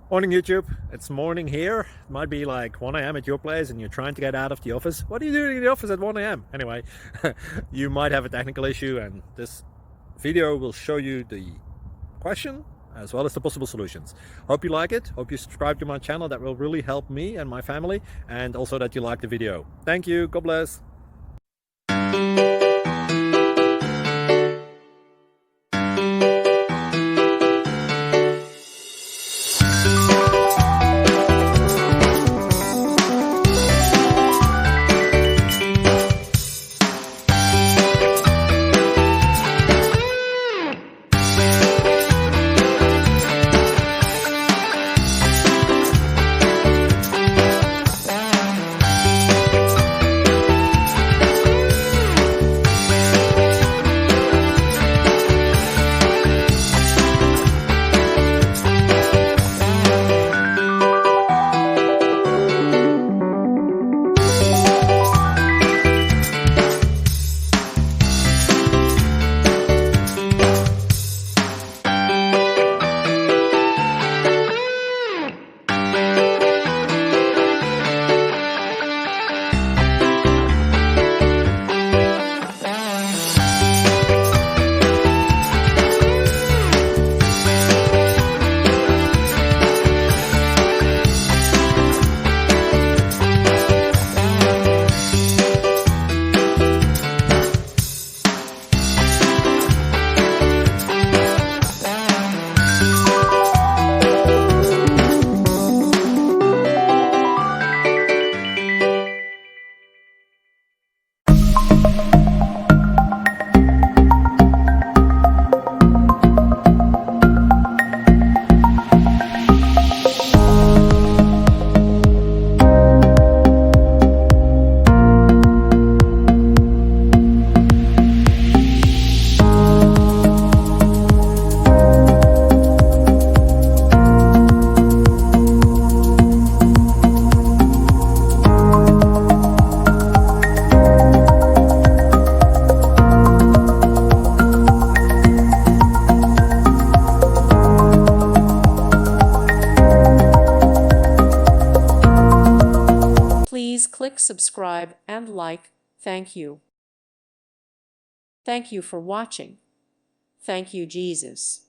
Morning YouTube, it's morning here. It might be like 1 a.m. at your place and you're trying to get out of the office. What are you doing in the office at 1 a.m.? Anyway, you might have a technical issue and this video will show you the question as well as the possible solutions. Hope you like it, hope you subscribe to my channel. That will really help me and my family, and also that you like the video. Thank you, God bless. Please click subscribe and like. Thank you. Thank you for watching. Thank you, Jesus.